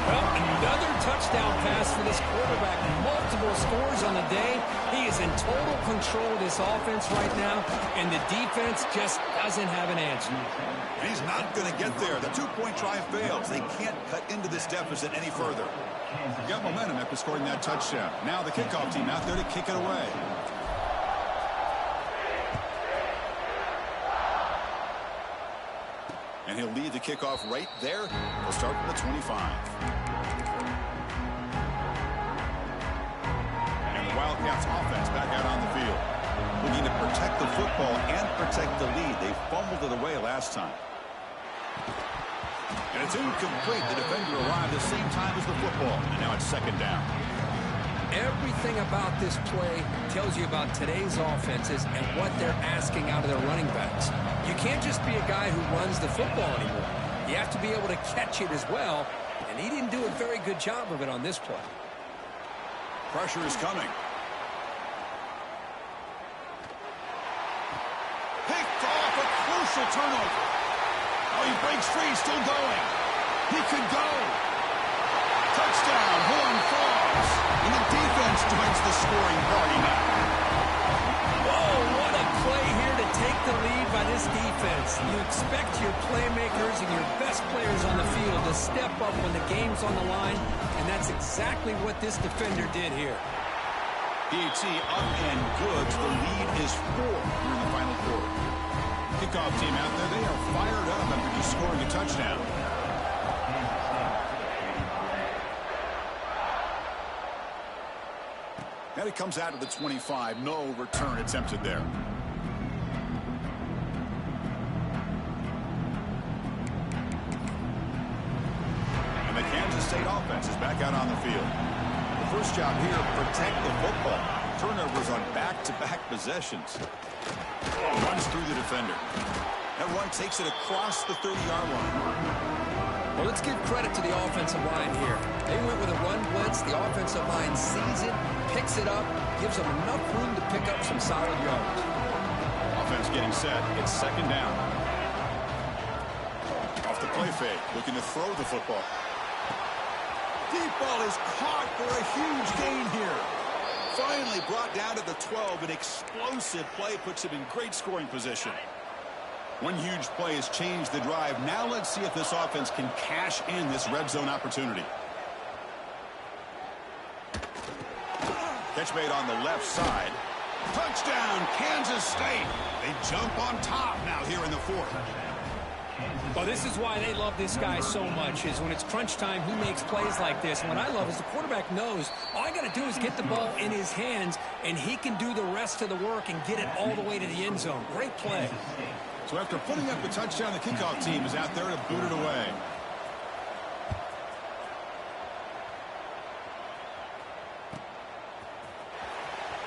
Well, another touchdown pass for this quarterback. Multiple scores on the day. He is in total control of this offense right now, and the defense just doesn't have an answer. He's not going to get there. The 2-point try fails. They can't cut into this deficit any further. Got momentum after scoring that touchdown. Now the kickoff team out there to kick it away. And he'll lead the kickoff right there. We'll start from the 25. And the Wildcats offense back out on the field. Looking to protect the football and protect the lead. They fumbled it away last time. And it's incomplete. The defender arrived the same time as the football. And now it's second down. Everything about this play tells you about today's offenses and what they're asking out of their running backs. You can't just be a guy who runs the football anymore. You have to be able to catch it as well, and he didn't do a very good job of it on this play. Pressure is coming. Picked off, a crucial turnover. Oh, he breaks free, still going. He could go. Touchdown, Horn Frogs. And the defense joins the scoring party now. Whoa, what a play here to take the lead by this defense. You expect your playmakers and your best players on the field to step up when the game's on the line, and that's exactly what this defender did here. PAT up and good. The lead is 4 here in the final quarter. Kickoff team out there, they are fired up after just scoring a touchdown. And it comes out of the 25. No return attempted there. And the Kansas State offense is back out on the field. The first job here, protect the football. Turnovers on back-to-back possessions. Runs through the defender. That run takes it across the 30-yard line. Well, let's give credit to the offensive line here. They went with a run blitz. The offensive line sees it, picks it up, gives them enough room to pick up some solid yards. Offense getting set. It's second down. Off the play fake, looking to throw the football. Deep ball is caught for a huge gain here. Finally brought down to the 12. An explosive play puts him in great scoring position. One huge play has changed the drive. Now let's see if this offense can cash in this red zone opportunity. Catch made on the left side. Touchdown, Kansas State. They jump on top now here in the fourth. Well, this is why they love this guy so much, is when it's crunch time, he makes plays like this. And what I love is the quarterback knows all I got to do is get the ball in his hands, and he can do the rest of the work and get it all the way to the end zone. Great play. So after putting up a touchdown, the kickoff team is out there to boot it away.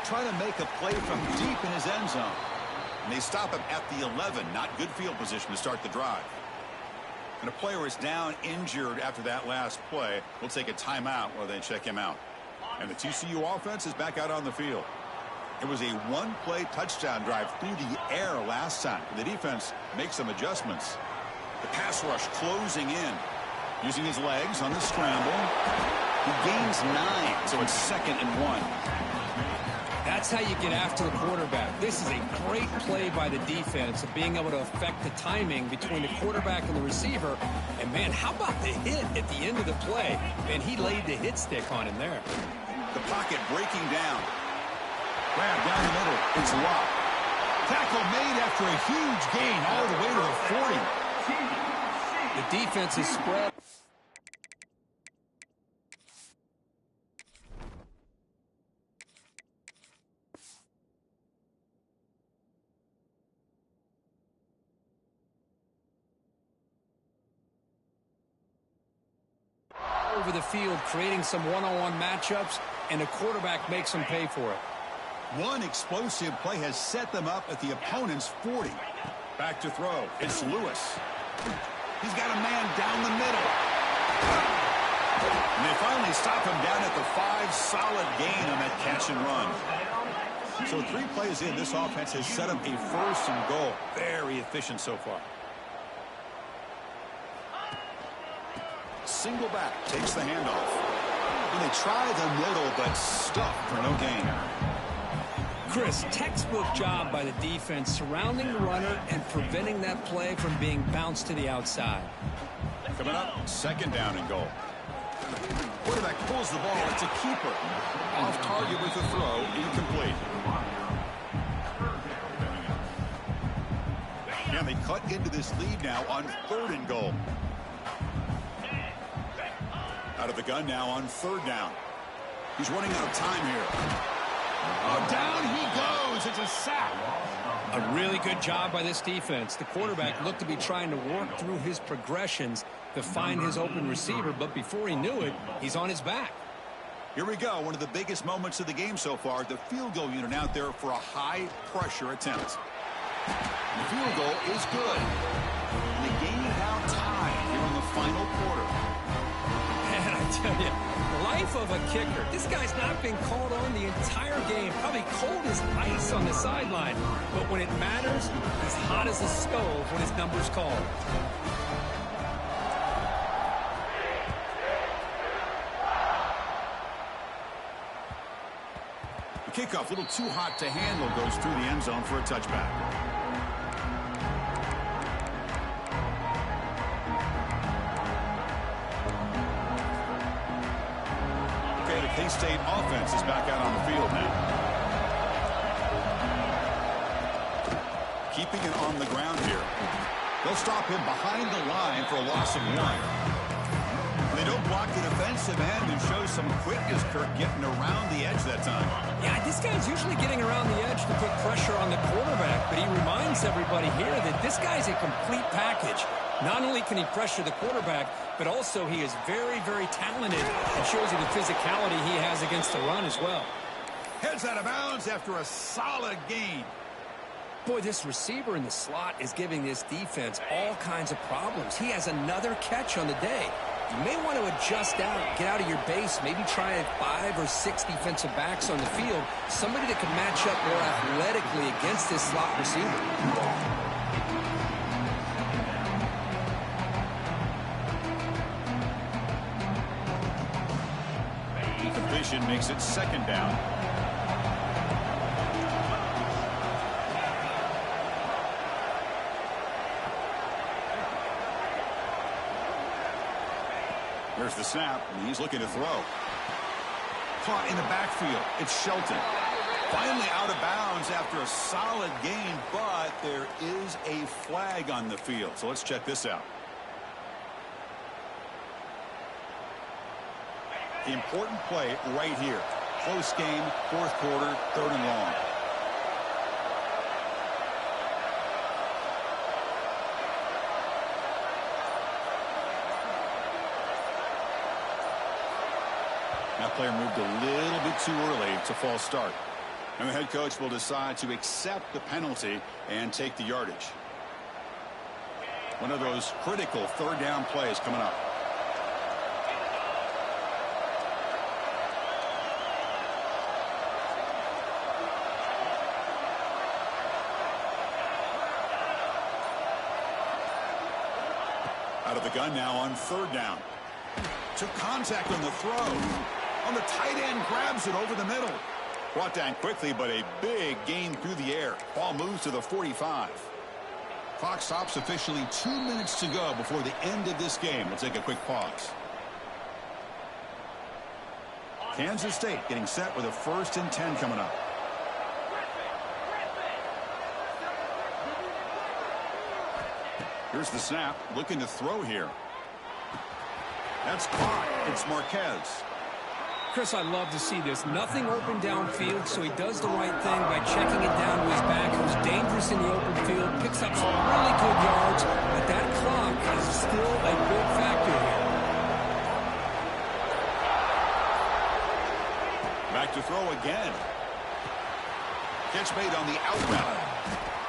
Trying to make a play from deep in his end zone. And they stop him at the 11. Not good field position to start the drive. And a player is down injured after that last play. We'll take a timeout while they check him out. And the TCU offense is back out on the field. It was a one-play touchdown drive through the air last time. The defense makes some adjustments. The pass rush closing in. Using his legs on the scramble. He gains 9, so it's 2nd and 1. That's how you get after the quarterback. This is a great play by the defense of being able to affect the timing between the quarterback and the receiver. And, man, how about the hit at the end of the play? And he laid the hit stick on him there. The pocket breaking down. Grab down the middle. It's locked. Tackle made after a huge gain all the way to the 40. The defense is spread. Over the field, creating some one-on-one matchups, and the quarterback makes them pay for it. One explosive play has set them up at the opponent's 40. Back to throw. It's Lewis. He's got a man down the middle. And they finally stop him down at the 5. Solid gain on that catch and run. So 3 plays in, this offense has set up a 1st and goal. Very efficient so far. Single back takes the handoff. And they try the middle, but stuffed for no gain. Chris, textbook job by the defense surrounding the runner and preventing that play from being bounced to the outside. Coming up, 2nd down and goal. Quarterback pulls the ball. It's a keeper. Off target with the throw. Incomplete. And they cut into this lead now on 3rd and goal. Out of the gun now on 3rd down. He's running out of time here. Oh, down he goes. It's a sack. A really good job by this defense. The quarterback looked to be trying to work through his progressions to find his open receiver, but before he knew it, he's on his back. Here we go. One of the biggest moments of the game so far. The field goal unit out there for a high-pressure attempt. The field goal is good. And the game now tied here in the final quarter. Man, I tell you, life of a kicker. This guy's not been called on the entire game. Probably cold as ice on the sideline. But when it matters, he's hot as a stove when his number's called. The kickoff, a little too hot to handle, goes through the end zone for a touchback. K-State offense is back out on the field now. Keeping it on the ground here. They'll stop him behind the line for a loss of 1. They don't block the defensive end and show some quickness, Kirk, getting around the edge that time. Yeah, this guy's usually getting around the edge to put pressure on the quarterback, but he reminds everybody here that this guy's a complete package. Not only can he pressure the quarterback, but also he is very, very talented. It shows you the physicality he has against the run as well. Heads out of bounds after a solid gain. Boy, this receiver in the slot is giving this defense all kinds of problems. He has another catch on the day. You may want to adjust out, get out of your base, maybe try 5 or 6 defensive backs on the field, somebody that can match up more athletically against this slot receiver. Completion makes it 2nd down. There's the snap, and he's looking to throw. Caught in the backfield. It's Shelton. Finally out of bounds after a solid gain, but there is a flag on the field. So let's check this out. The important play right here. Close game, 4th quarter, 3rd and long. That player moved a little bit too early. It's a false start. And the head coach will decide to accept the penalty and take the yardage. One of those critical 3rd down plays coming up. Out of the gun now on third down. Took contact on the throw. On the tight end, grabs it over the middle. Brought down quickly, but a big gain through the air. Ball moves to the 45. Clock stops officially 2 minutes to go before the end of this game. We'll take a quick pause. Kansas State getting set with a 1st and 10 coming up. Here's the snap. Looking to throw here. That's caught. It's Marquez. Chris, I love to see this. Nothing open downfield, so he does the right thing by checking it down to his back. Who's dangerous in the open field, picks up some really good yards, but that clock is still a big factor here. Back to throw again. Catch made on the out route.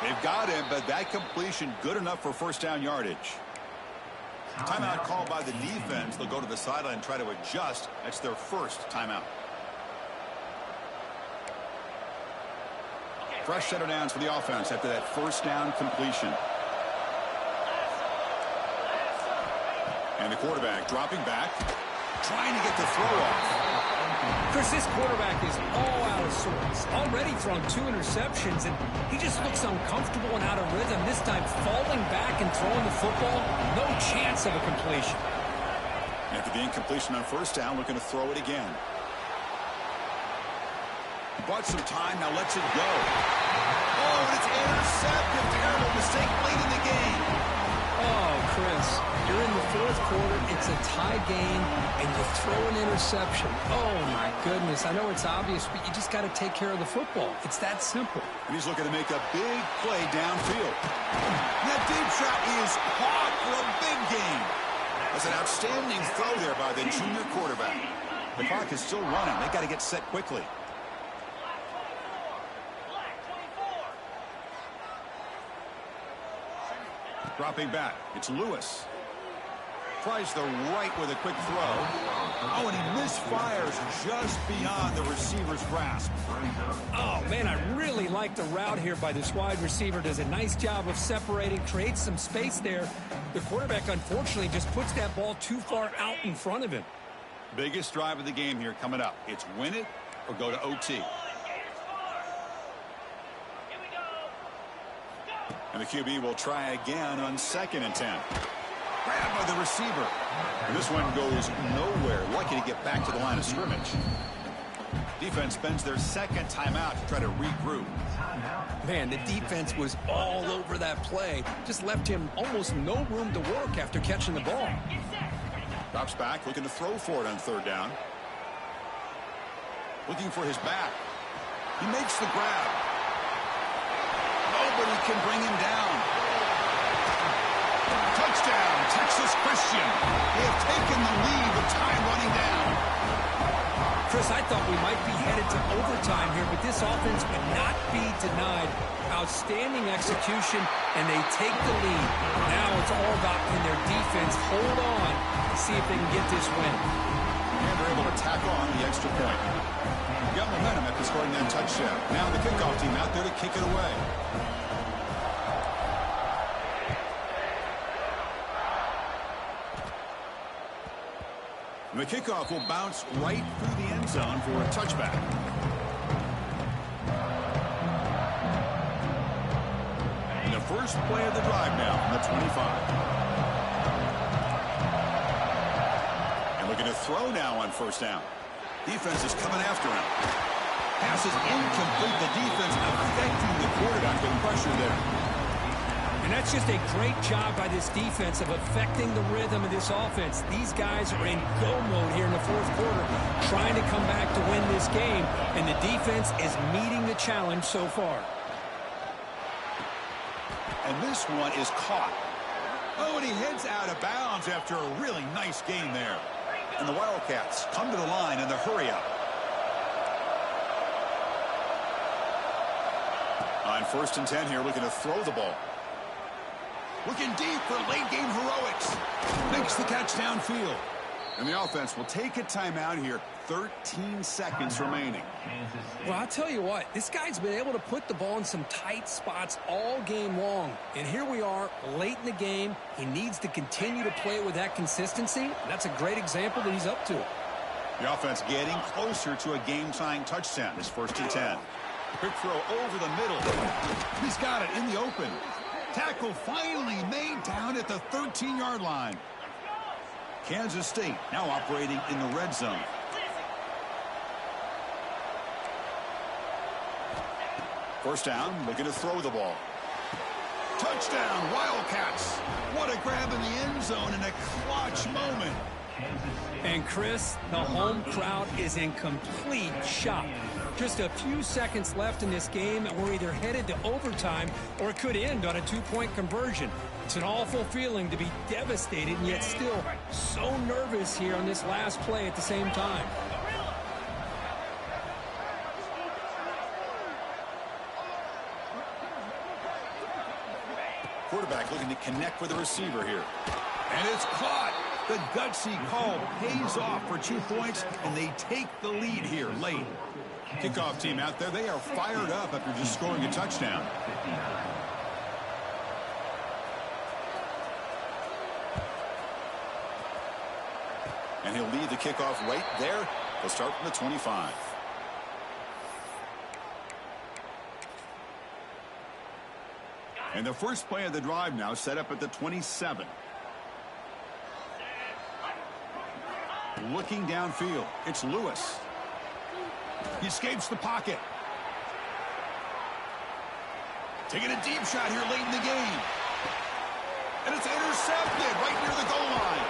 They've got him, but that completion good enough for 1st down yardage. Timeout called by the defense. They'll go to the sideline and try to adjust. That's their 1st timeout. Fresh set of downs for the offense after that 1st down completion. And the quarterback dropping back, trying to get the throw off. Chris, this quarterback is all out of sorts. Already thrown 2 interceptions, and he just looks uncomfortable and out of rhythm. This time falling back and throwing the football, no chance of a completion. After the incompletion on 1st down, looking to throw it again. Bought some time, now lets it go. Oh, and it's intercepted. Terrible mistake late in the game. Oh, Chris, you're in the 4th quarter. It's a tie game, and you throw an interception. Oh, my goodness. I know it's obvious, but you just got to take care of the football. It's that simple. And he's looking to make a big play downfield. And that deep shot is caught for a big gain. That's an outstanding throw there by the junior quarterback. The clock is still running. They got to get set quickly. Dropping back. It's Lewis. Tries the right with a quick throw. Oh, and he misfires just beyond the receiver's grasp. Oh, man, I really like the route here by this wide receiver. Does a nice job of separating, creates some space there. The quarterback, unfortunately, just puts that ball too far out in front of him. Biggest drive of the game here coming up. It's win it or go to OT. And the QB will try again on 2nd and 10. Grabbed by the receiver. And this one goes nowhere. Lucky to get back to the line of scrimmage. Defense spends their 2nd timeout to try to regroup. Man, the defense was all over that play. Just left him almost no room to work after catching the ball. Drops back, looking to throw for it on 3rd down. Looking for his back. He makes the grab. Nobody can bring him down. Touchdown, Texas Christian. They have taken the lead with time running down. Chris, I thought we might be headed to overtime here, but this offense would not be denied. Outstanding execution, and they take the lead. Now it's all about can their defense hold on and see if they can get this win. And they're able to tack on the extra point. Got momentum after scoring that touchdown. Now the kickoff team out there to kick it away. And the kickoff will bounce right through the end zone for a touchback. And the first play of the drive now from the 25. And looking to throw now on 1st down. Defense is coming after him. Pass is incomplete. The defense affecting the quarterback with pressure there. And that's just a great job by this defense of affecting the rhythm of this offense. These guys are in go mode here in the 4th quarter, trying to come back to win this game, and the defense is meeting the challenge so far. And this one is caught. Oh, and he heads out of bounds after a really nice gain there. And the Wildcats come to the line in the hurry-up. On 1st and 10 here, looking to throw the ball. Looking deep for late-game heroics. Makes the catch downfield. And the offense will take a timeout here. 13 seconds remaining. Well, I'll tell you what, this guy's been able to put the ball in some tight spots all game long. And here we are, late in the game. He needs to continue to play it with that consistency. That's a great example that he's up to. The offense getting closer to a game-tying touchdown. It's 1st and 10. Quick throw over the middle. He's got it in the open. Tackle finally made down at the 13-yard line. Kansas State now operating in the red zone. First down, looking to throw the ball. Touchdown, Wildcats. What a grab in the end zone in a clutch moment. And Chris, the home crowd is in complete shock. Just a few seconds left in this game, and we're either headed to overtime or it could end on a two-point conversion. It's an awful feeling to be devastated and yet still so nervous here on this last play at the same time. Quarterback looking to connect with the receiver here. And it's caught. The gutsy call pays off for 2 points, and they take the lead here late. Kickoff team out there, they are fired up after just scoring a touchdown. And he'll lead the kickoff right there. They'll start from the 25. And the first play of the drive now set up at the 27. Looking downfield, it's Lewis. He escapes the pocket. Taking a deep shot here late in the game. And it's intercepted right near the goal line.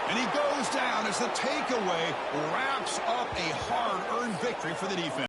And he goes down as the takeaway wraps up a hard-earned victory for the defense.